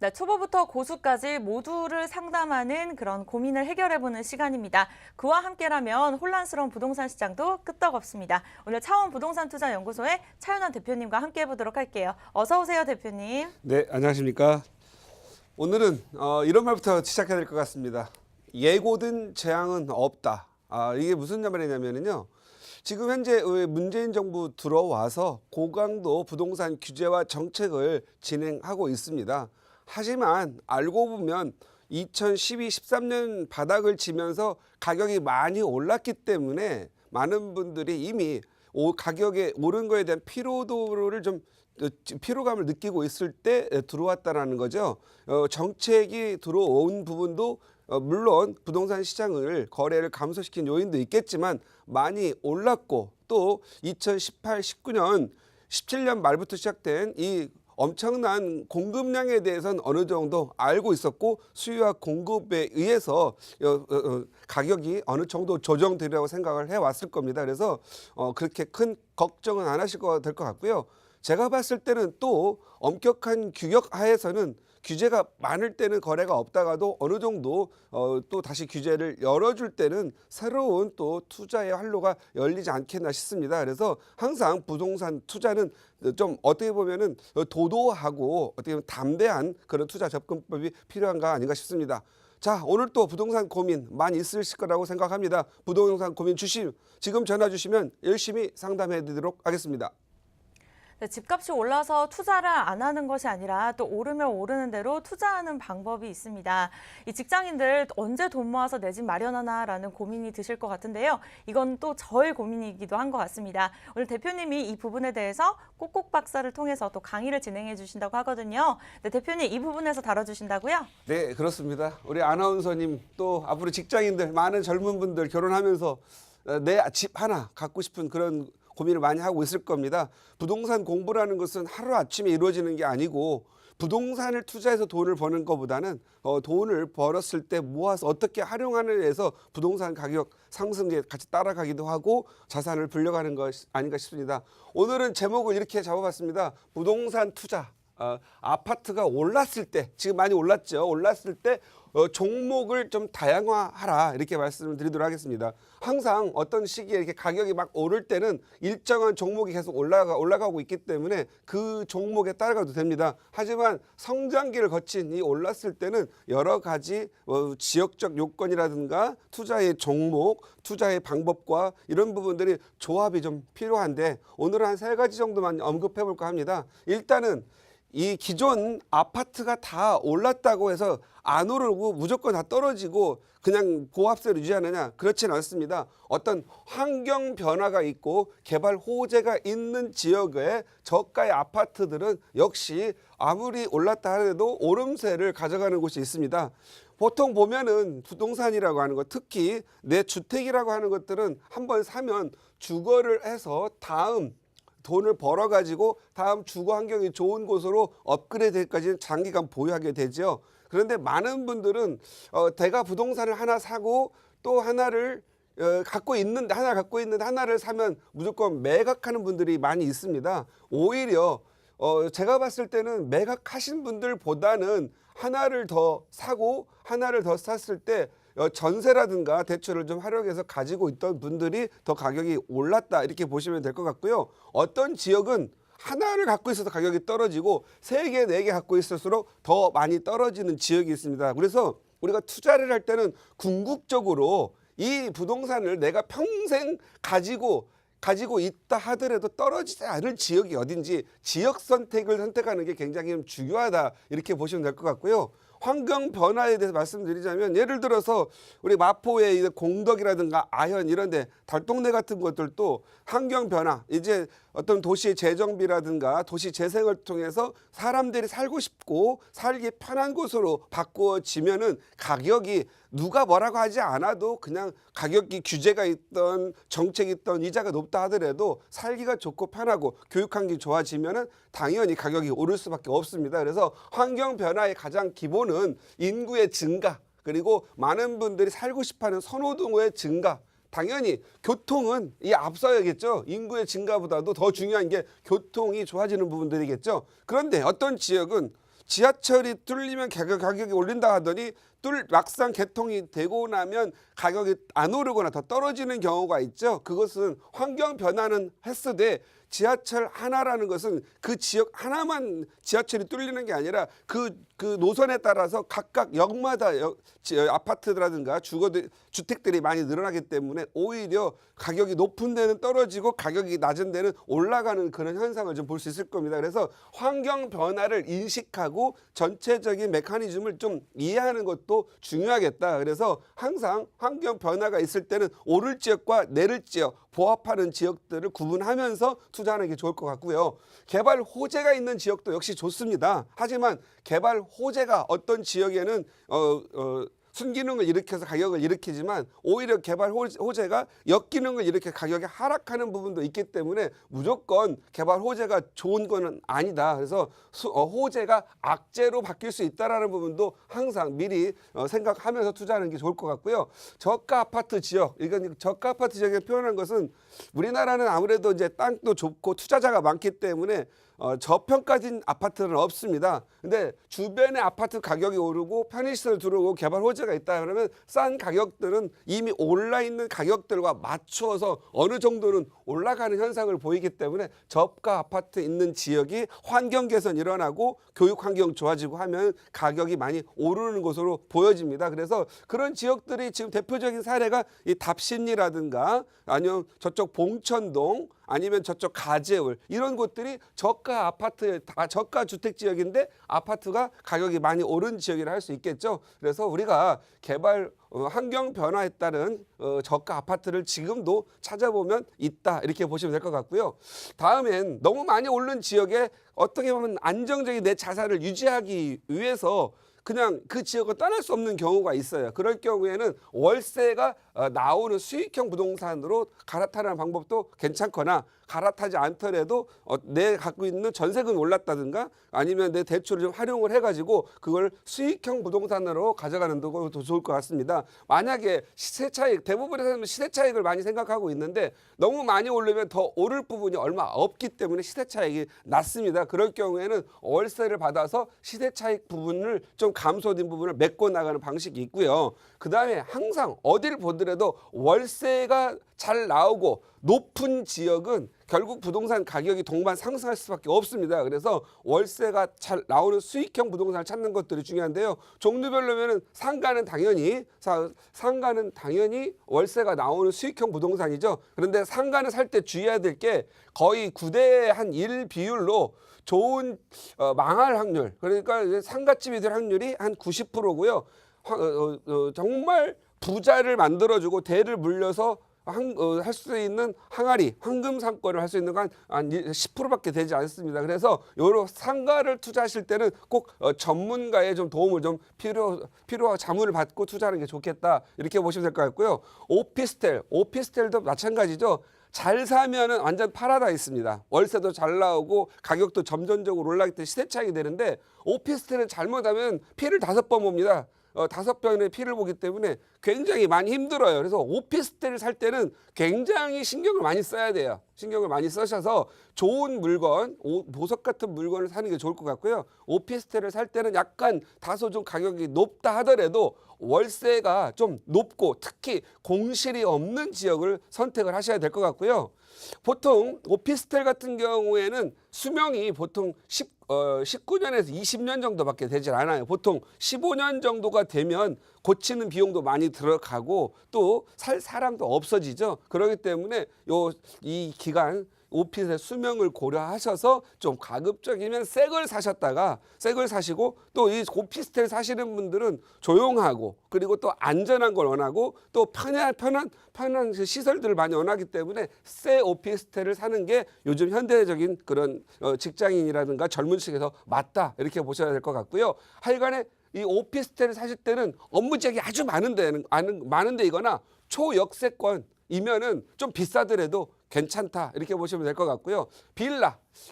네, 초보부터 고수까지 모두를 상담하는 그런 고민을 해결해보는 시간입니다. 그와 함께라면 혼란스러운 부동산 시장도 끄떡없습니다. 오늘 차원 부동산 투자 연구소의 차윤환 대표님과 함께 해보도록 할게요. 어서 오세요, 대표님. 네, 안녕하십니까. 오늘은 이런 말부터 시작해야 될 것 같습니다. 예고된 재앙은 없다. 이게 무슨 말이냐면요. 지금 현재 문재인 정부 들어와서 고강도 부동산 규제와 정책을 진행하고 있습니다. 하지만 알고 보면 2012, 13년 바닥을 치면서 가격이 많이 올랐기 때문에 많은 분들이 이미 가격에 오른 거에 대한 피로감을 느끼고 있을 때 들어왔다라는 거죠. 정책이 들어온 부분도 물론 부동산 시장을 거래를 감소시킨 요인도 있겠지만 많이 올랐고 또 2018, 19년, 17년 말부터 시작된 이 엄청난 공급량에 대해서는 어느 정도 알고 있었고 수요와 공급에 의해서 가격이 어느 정도 조정되리라고 생각을 해왔을 겁니다. 그래서 그렇게 큰 걱정은 안 하실 거 될 것 같고요. 제가 봤을 때는 또 엄격한 규격 하에서는 규제가 많을 때는 거래가 없다가도 어느 정도 또 다시 규제를 열어줄 때는 새로운 또 투자의 활로가 열리지 않겠나 싶습니다. 그래서 항상 부동산 투자는 좀 어떻게 보면은 도도하고 어떻게 보면 담대한 그런 투자 접근법이 필요한가 아닌가 싶습니다. 자, 오늘 또 부동산 고민 많이 있으실 거라고 생각합니다. 부동산 고민 지금 전화 주시면 열심히 상담해 드리도록 하겠습니다. 네, 집값이 올라서 투자를 안 하는 것이 아니라 또 오르면 오르는 대로 투자하는 방법이 있습니다. 이 직장인들 언제 돈 모아서 내 집 마련하나라는 고민이 드실 것 같은데요. 이건 또 저의 고민이기도 한 것 같습니다. 오늘 대표님이 이 부분에 대해서 꼭꼭 박사를 통해서 또 강의를 진행해 주신다고 하거든요. 네, 대표님 이 부분에서 다뤄주신다고요? 네, 그렇습니다. 우리 아나운서님 또 앞으로 직장인들 많은 젊은 분들 결혼하면서 내 집 하나 갖고 싶은 그런 고민을 많이 하고 있을 겁니다. 부동산 공부라는 것은 하루아침에 이루어지는 게 아니고 부동산을 투자해서 돈을 버는 것보다는 돈을 벌었을 때 모아서 어떻게 활용하느냐에 대해서 부동산 가격 상승에 같이 따라가기도 하고 자산을 불려가는 것 아닌가 싶습니다. 오늘은 제목을 이렇게 잡아봤습니다. 부동산 투자. 아파트가 올랐을 때, 지금 많이 올랐죠. 올랐을 때 종목을 좀 다양화하라 이렇게 말씀을 드리도록 하겠습니다. 항상 어떤 시기에 이렇게 가격이 막 오를 때는 일정한 종목이 계속 올라가고 있기 때문에 그 종목에 따라가도 됩니다. 하지만 성장기를 거친 이 올랐을 때는 여러 가지 지역적 요건이라든가 투자의 종목, 투자의 방법과 이런 부분들이 조합이 좀 필요한데 오늘은 한 3가지 정도만 언급해 볼까 합니다. 일단은 이 기존 아파트가 다 올랐다고 해서 안 오르고 무조건 다 떨어지고 그냥 고압세를 유지하느냐? 그렇지는 않습니다. 어떤 환경 변화가 있고 개발 호재가 있는 지역의 저가의 아파트들은 역시 아무리 올랐다 하더라도 오름세를 가져가는 곳이 있습니다. 보통 보면은 부동산이라고 하는 것, 특히 내 주택이라고 하는 것들은 한번 사면 주거를 해서 다음 돈을 벌어가지고 다음 주거 환경이 좋은 곳으로 업그레이드까지는 장기간 보유하게 되죠. 그런데 많은 분들은 대가 부동산을 하나 사고 또 하나를 갖고 있는데 하나를 사면 무조건 매각하는 분들이 많이 있습니다. 오히려 제가 봤을 때는 매각하신 분들보다는 하나를 더 사고 하나를 더 샀을 때 전세라든가 대출을 좀 활용해서 가지고 있던 분들이 더 가격이 올랐다 이렇게 보시면 될 것 같고요. 어떤 지역은 하나를 갖고 있어서 가격이 떨어지고 3개, 4개 갖고 있을수록 더 많이 떨어지는 지역이 있습니다. 그래서 우리가 투자를 할 때는 궁극적으로 이 부동산을 내가 평생 가지고 있다 하더라도 떨어지지 않을 지역이 어딘지 지역 선택을 선택하는 게 굉장히 중요하다 이렇게 보시면 될 것 같고요. 환경 변화에 대해서 말씀드리자면 예를 들어서 우리 마포의 공덕이라든가 아현 이런 데 달동네 같은 것들도 환경 변화 이제 어떤 도시 재정비라든가 도시 재생을 통해서 사람들이 살고 싶고 살기 편한 곳으로 바꾸어지면은 가격이 누가 뭐라고 하지 않아도 그냥 가격이 규제가 있던 정책이 있던 이자가 높다 하더라도 살기가 좋고 편하고 교육 환경이 좋아지면은 당연히 가격이 오를 수밖에 없습니다. 그래서 환경 변화의 가장 기본은 인구의 증가 그리고 많은 분들이 살고 싶어하는 선호도의 증가 당연히 교통은 이 앞서야겠죠. 인구의 증가보다도 더 중요한 게 교통이 좋아지는 부분들이겠죠. 그런데 어떤 지역은 지하철이 뚫리면 가격이 올린다 하더니 막상 개통이 되고 나면 가격이 안 오르거나 더 떨어지는 경우가 있죠. 그것은 환경 변화는 했으되 지하철 하나라는 것은 그 지역 하나만 지하철이 뚫리는 게 아니라 그 노선에 따라서 각각 역마다 아파트라든가 주택들이 많이 늘어나기 때문에 오히려 가격이 높은 데는 떨어지고 가격이 낮은 데는 올라가는 그런 현상을 좀 볼 수 있을 겁니다. 그래서 환경 변화를 인식하고 전체적인 메커니즘을 좀 이해하는 것도 중요하겠다. 그래서 항상 환경 변화가 있을 때는 오를 지역과 내릴 지역, 보합하는 지역들을 구분하면서 투자하는 게 좋을 것 같고요. 개발 호재가 있는 지역도 역시 좋습니다. 하지만 개발 호재가 어떤 지역에는 순기능을 일으켜서 가격을 일으키지만 오히려 개발 호재가 역기능을 일으켜 가격이 하락하는 부분도 있기 때문에 무조건 개발 호재가 좋은 거는 아니다. 그래서 호재가 악재로 바뀔 수 있다라는 부분도 항상 미리 생각하면서 투자하는 게 좋을 것 같고요. 저가 아파트 지역, 이건 저가 아파트 지역에 표현한 것은 우리나라는 아무래도 이제 땅도 좁고 투자자가 많기 때문에 저평가진 아파트는 없습니다. 근데 주변에 아파트 가격이 오르고 편의시설 들어오고 개발 호재가 있다 그러면 싼 가격들은 이미 올라 있는 가격들과 맞추어서 어느 정도는 올라가는 현상을 보이기 때문에 저가 아파트 있는 지역이 환경 개선 일어나고 교육 환경 좋아지고 하면 가격이 많이 오르는 것으로 보여집니다. 그래서 그런 지역들이 지금 대표적인 사례가 이 답심리라든가 아니면 저쪽 봉천동 아니면 저쪽 가재울 이런 곳들이 저가 아파트, 저가 주택 지역인데 아파트가 가격이 많이 오른 지역이라 할 수 있겠죠. 그래서 우리가 개발 환경 변화에 따른 저가 아파트를 지금도 찾아보면 있다 이렇게 보시면 될 것 같고요. 다음엔 너무 많이 오른 지역에 어떻게 보면 안정적인 내 자산을 유지하기 위해서 그냥 그 지역을 떠날 수 없는 경우가 있어요. 그럴 경우에는 월세가 나오는 수익형 부동산으로 갈아타는 방법도 괜찮거나 갈아타지 않더라도 내 갖고 있는 전세금이 올랐다든가 아니면 내 대출을 좀 활용을 해가지고 그걸 수익형 부동산으로 가져가는 것도 좋을 것 같습니다. 만약에 시세 차익, 대부분의 사람은 시세 차익을 많이 생각하고 있는데 너무 많이 오르면 더 오를 부분이 얼마 없기 때문에 시세 차익이 낮습니다. 그럴 경우에는 월세를 받아서 시세 차익 부분을 좀 감소된 부분을 메꿔 나가는 방식이 있고요. 그 다음에 항상 어디를 보더라도 월세가 잘 나오고 높은 지역은 결국 부동산 가격이 동반 상승할 수밖에 없습니다. 그래서 월세가 잘 나오는 수익형 부동산을 찾는 것들이 중요한데요. 종류별로면은 상가는 당연히 월세가 나오는 수익형 부동산이죠. 그런데 상가는 살 때 주의해야 될 게 거의 9대 한 1 비율로 좋은 망할 확률, 그러니까 상가집이 될 확률이 한 90%고요. 정말 부자를 만들어주고 대를 물려서 할 수 있는 항아리, 황금 상권을 할 수 있는 건 한 10%밖에 되지 않습니다. 그래서 요런 상가를 투자하실 때는 꼭 전문가의 좀 도움을 좀 필요하고 자문을 받고 투자하는 게 좋겠다 이렇게 보시면 될 것 같고요. 오피스텔도 마찬가지죠. 잘 사면은 완전 파라다이스입니다. 월세도 잘 나오고 가격도 점점적으로 올라가기 때문에 시대 차익이 되는데 오피스텔은 잘못하면 피를 5번 봅니다. 5번의 피를 보기 때문에 굉장히 많이 힘들어요. 그래서 오피스텔을 살 때는 굉장히 신경을 많이 써야 돼요. 신경을 많이 쓰셔서 좋은 물건, 보석 같은 물건을 사는 게 좋을 것 같고요. 오피스텔을 살 때는 약간 다소 좀 가격이 높다 하더라도 월세가 좀 높고 특히 공실이 없는 지역을 선택을 하셔야 될 것 같고요. 보통 오피스텔 같은 경우에는 수명이 보통 19년에서 20년 정도밖에 되질 않아요. 보통 15년 정도가 되면 고치는 비용도 많이 들어가고 또 살 사람도 없어지죠. 그렇기 때문에 이 기간 오피스텔 수명을 고려하셔서 좀 가급적이면 새 걸 사시고 또 이 오피스텔 사시는 분들은 조용하고 그리고 또 안전한 걸 원하고 또 편한 시설들을 많이 원하기 때문에 새 오피스텔을 사는 게 요즘 현대적인 그런 직장인이라든가 젊은 층에서 맞다 이렇게 보셔야 될 것 같고요. 하여간에 이 오피스텔을 사실 때는 업무 지역이 아주 많은 데이거나 초역세권이면은 좀 비싸더라도 괜찮다 이렇게 보시면 될 것 같고요.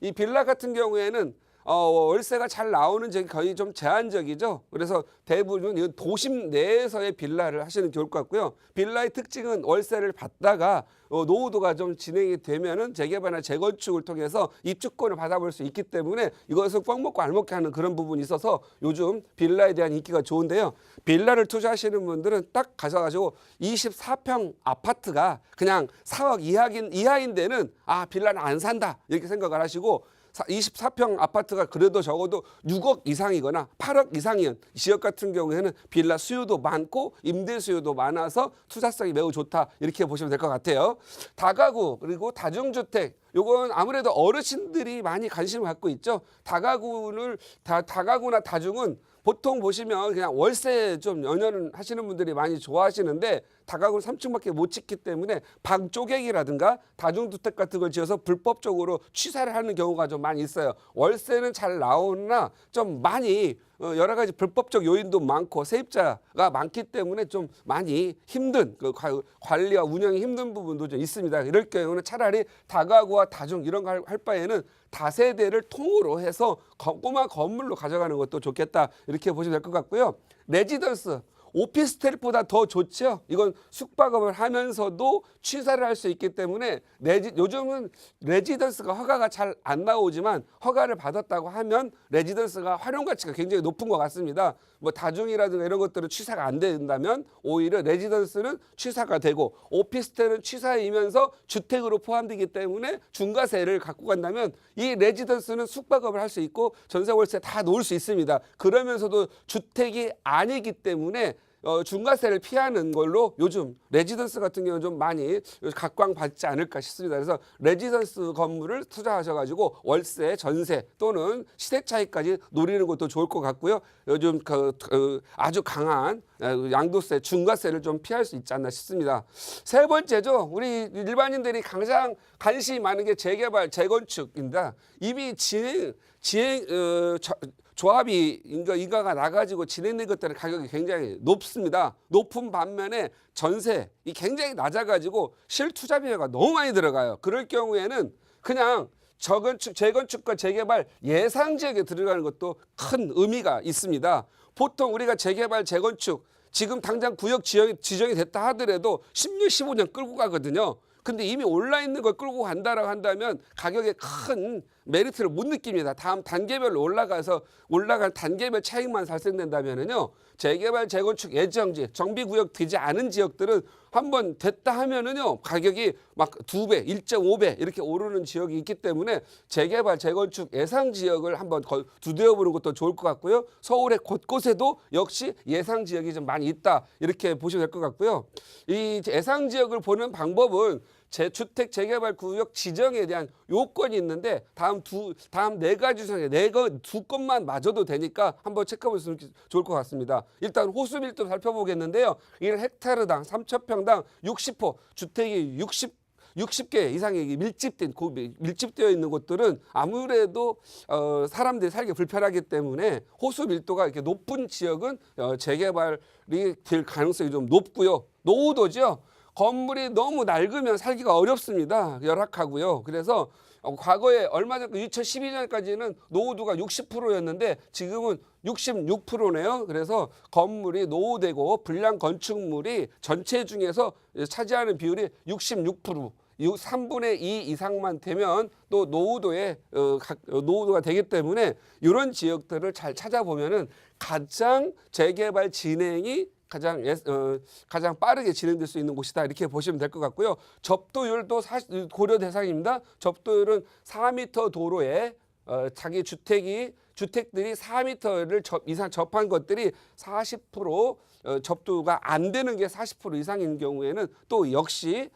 이 빌라 같은 경우에는 월세가 잘 나오는 지역이 거의 좀 제한적이죠. 그래서 대부분 이건 도심 내에서의 빌라를 하시는 게 좋을 것 같고요. 빌라의 특징은 월세를 받다가 노후도가 좀 진행이 되면은 재개발이나 재건축을 통해서 입주권을 받아볼 수 있기 때문에 이것을 꽉 먹고 알 먹게 하는 그런 부분이 있어서 요즘 빌라에 대한 인기가 좋은데요. 빌라를 투자하시는 분들은 딱 가셔가지고 24평 아파트가 그냥 4억 이하인 데는 빌라는 안 산다 이렇게 생각을 하시고 24평 아파트가 그래도 적어도 6억 이상이거나 8억 이상인 지역 같은 경우에는 빌라 수요도 많고 임대 수요도 많아서 투자성이 매우 좋다 이렇게 보시면 될 것 같아요. 다가구 그리고 다중주택 요건 아무래도 어르신들이 많이 관심을 갖고 있죠. 다가구나 다중은 보통 보시면 그냥 월세 좀 연연을 하시는 분들이 많이 좋아하시는데 다가구는 3층밖에 못 짓기 때문에 방 쪼개기라든가 다중주택 같은 걸 지어서 불법적으로 취사를 하는 경우가 좀 많이 있어요. 월세는 잘 나오나 좀 많이 여러 가지 불법적 요인도 많고 세입자가 많기 때문에 좀 많이 힘든 관리와 운영이 힘든 부분도 좀 있습니다. 이럴 경우는 차라리 다가구와 다중 이런 거 할 바에는 다세대를 통으로 해서 꼬마 건물로 가져가는 것도 좋겠다 이렇게 보시면 될 것 같고요. 레지던스 오피스텔보다 더 좋죠. 이건 숙박업을 하면서도 취사를 할 수 있기 때문에 요즘은 레지던스가 허가가 잘 안 나오지만 허가를 받았다고 하면 레지던스가 활용 가치가 굉장히 높은 것 같습니다. 뭐 다중이라든가 이런 것들은 취사가 안 된다면 오히려 레지던스는 취사가 되고 오피스텔은 취사이면서 주택으로 포함되기 때문에 중과세를 갖고 간다면 이 레지던스는 숙박업을 할 수 있고 전세 월세 다 놓을 수 있습니다. 그러면서도 주택이 아니기 때문에 중과세를 피하는 걸로 요즘 레지던스 같은 경우는 좀 많이 각광받지 않을까 싶습니다. 그래서 레지던스 건물을 투자하셔가지고 월세, 전세 또는 시세 차익까지 노리는 것도 좋을 것 같고요. 요즘 아주 강한 양도세, 중과세를 좀 피할 수 있지 않나 싶습니다. 세 번째죠. 우리 일반인들이 가장 관심이 많은 게 재개발, 재건축입니다. 이미 조합이 인가가 나가지고 진행된 것들은 가격이 굉장히 높습니다. 높은 반면에 전세 이 굉장히 낮아가지고 실투자 비용가 너무 많이 들어가요. 그럴 경우에는 그냥 재건축과 재개발 예상 지역에 들어가는 것도 큰 의미가 있습니다. 보통 우리가 재개발, 재건축 지금 당장 구역 지정이 됐다 하더라도 10년, 15년 끌고 가거든요. 근데 이미 올라 있는 걸 끌고 간다라고 한다면 가격에 큰 메리트를 못 느낍니다. 다음 단계별로 올라간 단계별 차익만 발생된다면은요. 재개발, 재건축 예정지, 정비구역 되지 않은 지역들은 한번 됐다 하면은요. 가격이 막 2배, 1.5배 이렇게 오르는 지역이 있기 때문에 재개발, 재건축 예상 지역을 한번 두드려보는 것도 좋을 것 같고요. 서울의 곳곳에도 역시 예상 지역이 좀 많이 있다 이렇게 보시면 될 것 같고요. 이 예상 지역을 보는 방법은 주택 재개발 구역 지정에 대한 요건이 있는데 다음 네 가지 중에 두 건만 맞아도 되니까 한번 체크해 보시면 좋을 것 같습니다. 일단 호수 밀도 살펴보겠는데요. 1헥타르당 3,000평당 60호 주택이 60개 이상이 밀집되어 있는 곳들은 아무래도 사람들이 살기 불편하기 때문에 호수 밀도가 이렇게 높은 지역은 재개발이 될 가능성이 좀 높고요. 노후도죠. 건물이 너무 낡으면 살기가 어렵습니다. 열악하고요. 그래서 과거에 얼마 전 2012년까지는 노후도가 60%였는데 지금은 66%네요. 그래서 건물이 노후되고 불량 건축물이 전체 중에서 차지하는 비율이 66%. 3분의 2 이상만 되면 또 노후도가 되기 때문에 이런 지역들을 잘 찾아보면은 가장 재개발 진행이 가장 빠르게 진행될 수 있는 곳이다 이렇게 보시면 될 것 같고요. 접도율도 고려 대상입니다. 접도율은 4m 도로에 자기 주택들이 4m를 이상 접한 것들이 40% 접두가 안 되는 게 40% 이상인 경우에는 또 역시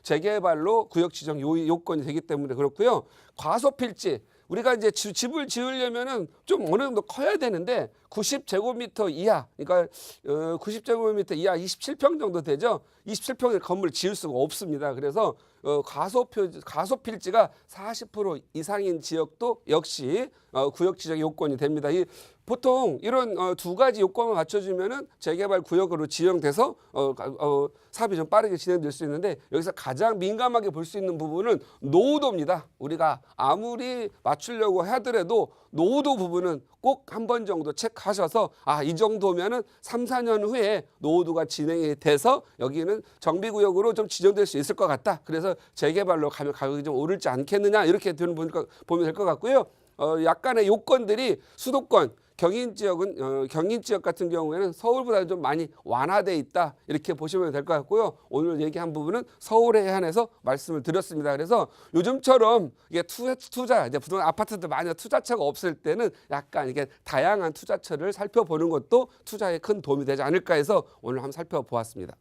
재개발로 구역 지정 요건이 되기 때문에 그렇고요. 과소필지 우리가 이제 집을 지으려면은 좀 어느 정도 커야 되는데 90제곱미터 이하, 그러니까 90제곱미터 이하 27평 정도 되죠. 27평의 건물을 지을 수가 없습니다. 그래서 과소필지가 40% 이상인 지역도 역시 구역 지정 요건이 됩니다. 이 보통 이런 두 가지 요건을 맞춰주면은 재개발 구역으로 지정돼서 사업이 좀 빠르게 진행될 수 있는데 여기서 가장 민감하게 볼 수 있는 부분은 노후도입니다. 우리가 아무리 맞추려고 하더라도 노후도 부분은 꼭 한 번 정도 체크하셔서 이 정도면은 3, 4년 후에 노후도가 진행이 돼서 여기는 정비구역으로 좀 지정될 수 있을 것 같다. 그래서 재개발로 가면 가격이 좀 오르지 않겠느냐 이렇게 보면 될 것 같고요. 약간의 요건들이 수도권 경인 지역 같은 경우에는 서울보다 좀 많이 완화돼 있다 이렇게 보시면 될 것 같고요. 오늘 얘기한 부분은 서울에 한해서 말씀을 드렸습니다. 그래서 요즘처럼 이게 투자 이제 부동산 아파트들 만약 투자처가 없을 때는 약간 이게 다양한 투자처를 살펴보는 것도 투자에 큰 도움이 되지 않을까 해서 오늘 한번 살펴보았습니다.